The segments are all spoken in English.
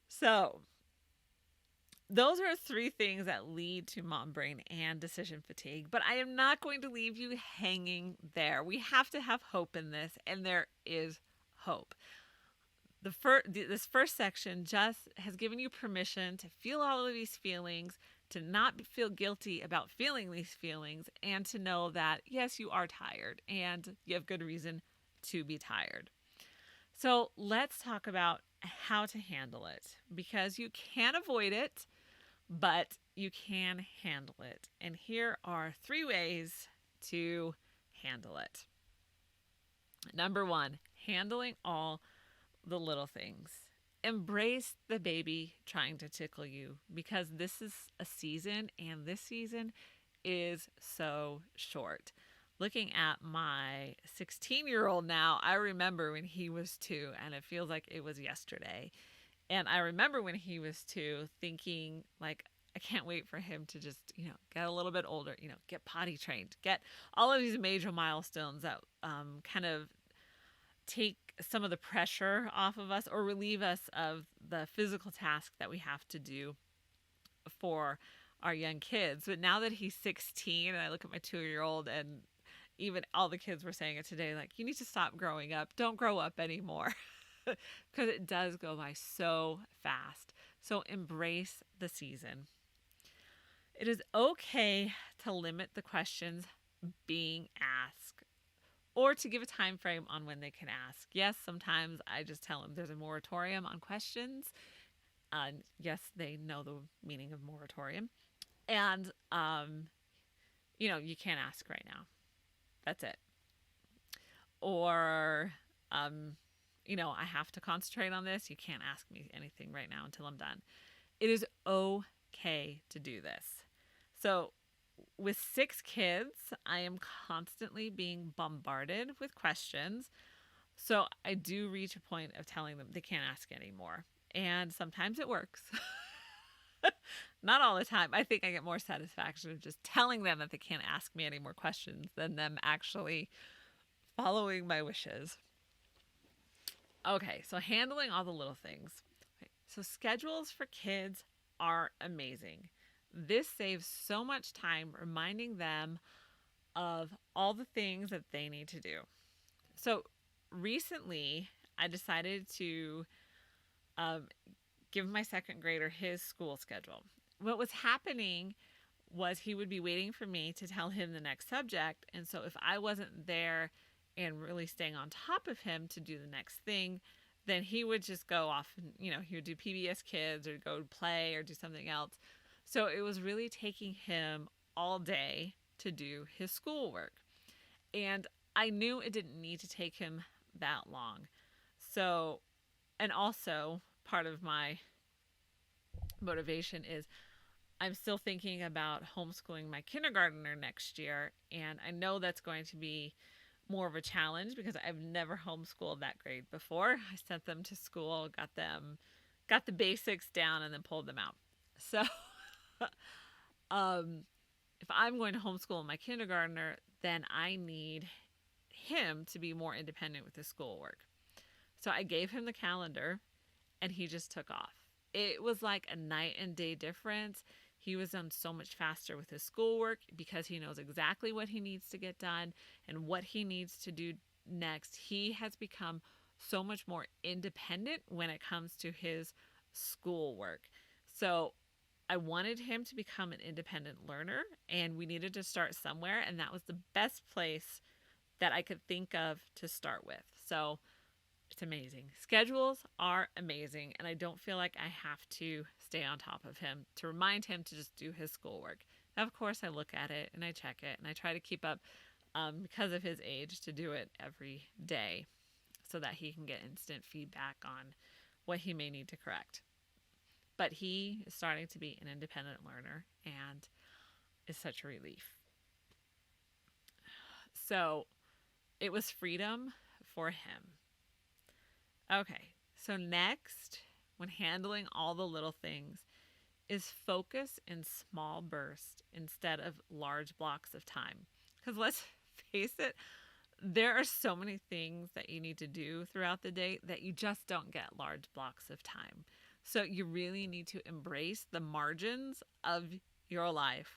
So, those are three things that lead to mom brain and decision fatigue, but I am not going to leave you hanging there. We have to have hope in this, and there is hope. This first section just has given you permission to feel all of these feelings, to not feel guilty about feeling these feelings, and to know that yes, you are tired and you have good reason to be tired. So let's talk about how to handle it, because you can't avoid it, but you can handle it. And here are three ways to handle it. Number one, handling all the little things. Embrace the baby trying to tickle you, because this is a season, and this season is so short. Looking at my 16-year-old now, I remember when he was 2, and it feels like it was yesterday. And I remember when he was 2 thinking, like, I can't wait for him to just, get a little bit older, get potty trained, get all of these major milestones that kind of take some of the pressure off of us or relieve us of the physical task that we have to do for our young kids. But now that he's 16 and I look at my 2-year-old, and even all the kids were saying it today, like, you need to stop growing up. Don't grow up anymore. Because it does go by so fast. So embrace the season. It is okay to limit the questions being asked, or to give a time frame on when they can ask. Yes, sometimes I just tell them there's a moratorium on questions. Yes, they know the meaning of moratorium. And, you can't ask right now. That's it. Or, I have to concentrate on this. You can't ask me anything right now until I'm done. It is okay to do this. So, with 6 kids, I am constantly being bombarded with questions. So, I do reach a point of telling them they can't ask anymore. And sometimes it works. Not all the time. I think I get more satisfaction of just telling them that they can't ask me any more questions than them actually following my wishes. Okay, so handling all the little things. Okay, so schedules for kids are amazing. This saves so much time reminding them of all the things that they need to do. So recently, I decided to give my second grader his school schedule. What was happening was he would be waiting for me to tell him the next subject. And so if I wasn't there and really staying on top of him to do the next thing, then he would just go off and, he would do PBS Kids or go play or do something else. So it was really taking him all day to do his schoolwork. And I knew it didn't need to take him that long. So, and also part of my motivation is I'm still thinking about homeschooling my kindergartner next year. And I know that's going to be more of a challenge because I've never homeschooled that grade before. I sent them to school, got the basics down, and then pulled them out. So if I'm going to homeschool my kindergartner, then I need him to be more independent with his schoolwork. So I gave him the calendar, and he just took off. It was like a night and day difference. He was done so much faster with his schoolwork because he knows exactly what he needs to get done and what he needs to do next. He has become so much more independent when it comes to his schoolwork. So I wanted him to become an independent learner, and we needed to start somewhere, and that was the best place that I could think of to start with. So it's amazing. Schedules are amazing, and I don't feel like I have to stay on top of him to remind him to just do his schoolwork. Now, of course, I look at it and I check it, and I try to keep up because of his age to do it every day so that he can get instant feedback on what he may need to correct. But he is starting to be an independent learner, and is such a relief. So it was freedom for him. Okay, so next, when handling all the little things, is focus in small bursts instead of large blocks of time. Because let's face it, there are so many things that you need to do throughout the day that you just don't get large blocks of time. So you really need to embrace the margins of your life.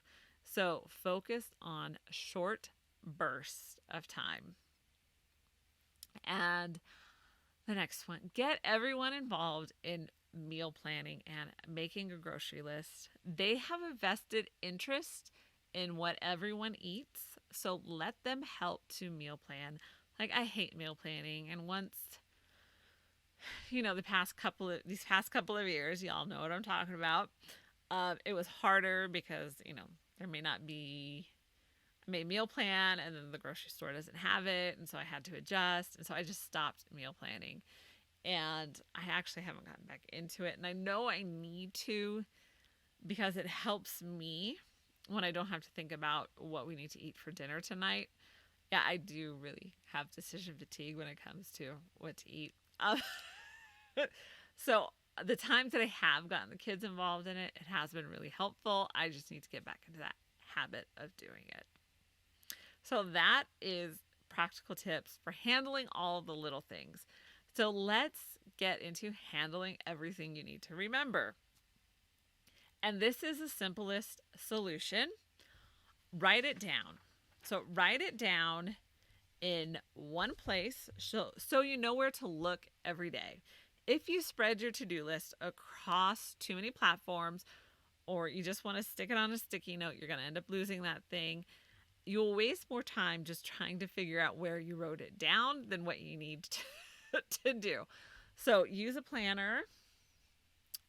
So focus on short bursts of time. And the next one, get everyone involved in meal planning and making a grocery list. They have a vested interest in what everyone eats, so let them help to meal plan. Like, I hate meal planning, and once, these past couple of years, y'all know what I'm talking about. It was harder because there may not be I made a meal plan, and then the grocery store doesn't have it, and so I had to adjust, and so I just stopped meal planning. And I actually haven't gotten back into it, and I know I need to, because it helps me when I don't have to think about what we need to eat for dinner tonight. Yeah, I do really have decision fatigue when it comes to what to eat. So the times that I have gotten the kids involved in it, it has been really helpful. I just need to get back into that habit of doing it. So that is practical tips for handling all the little things. So let's get into handling everything you need to remember. And this is the simplest solution. Write it down. So write it down in one place so you know where to look every day. If you spread your to-do list across too many platforms, or you just want to stick it on a sticky note, you're going to end up losing that thing. You'll waste more time just trying to figure out where you wrote it down than what you need to do. So use a planner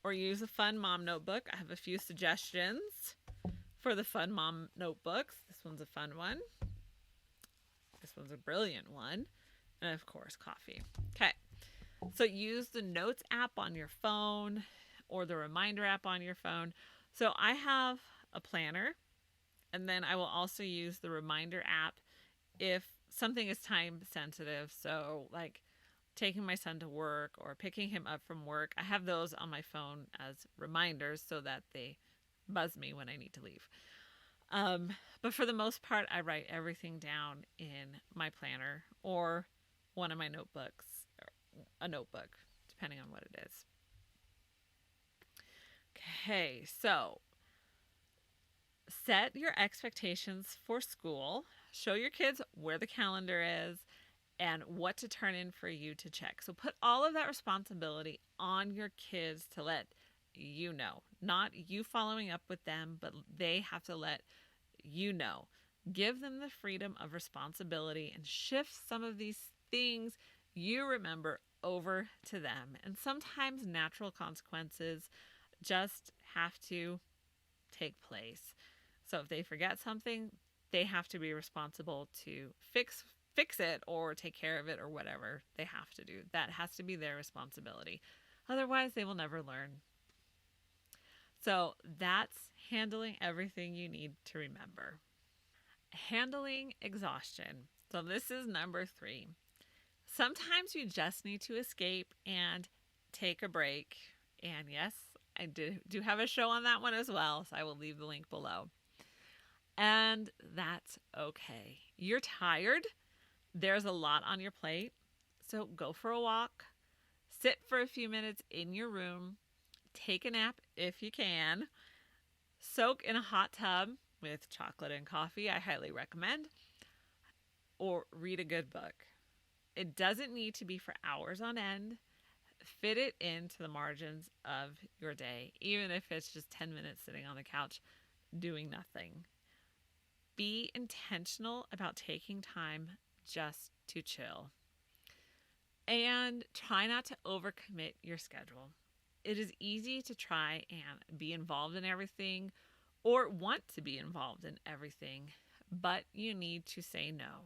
or use a Fun Mom notebook. I have a few suggestions for the Fun Mom notebooks. This one's a fun one. This one's a brilliant one. And of course, coffee. Okay. So use the Notes app on your phone or the Reminder app on your phone. So I have a planner, and then I will also use the Reminder app if something is time sensitive. So like taking my son to work or picking him up from work, I have those on my phone as reminders so that they buzz me when I need to leave. But for the most part, I write everything down in my planner or one of my notebooks, or a notebook, depending on what it is. Okay, so set your expectations for school. Show your kids where the calendar is and what to turn in for you to check. So put all of that responsibility on your kids to let you know. Not you following up with them, but they have to let you know. Give them the freedom of responsibility and shift some of these things you remember over to them. And sometimes natural consequences just have to take place. So if they forget something, they have to be responsible to fix it or take care of it or whatever they have to do. That has to be their responsibility. Otherwise, they will never learn. So that's handling everything you need to remember. Handling exhaustion. So this is number 3. Sometimes you just need to escape and take a break. And yes, I do have a show on that one as well, so I will leave the link below. And that's okay. You're tired. There's a lot on your plate. So go for a walk. Sit for a few minutes in your room. Take a nap if you can. Soak in a hot tub with chocolate and coffee. I highly recommend. Or read a good book. It doesn't need to be for hours on end. Fit it into the margins of your day, even if it's just 10 minutes sitting on the couch doing nothing. Be intentional about taking time just to chill. And try not to overcommit your schedule. It is easy to try and be involved in everything or want to be involved in everything, but you need to say no.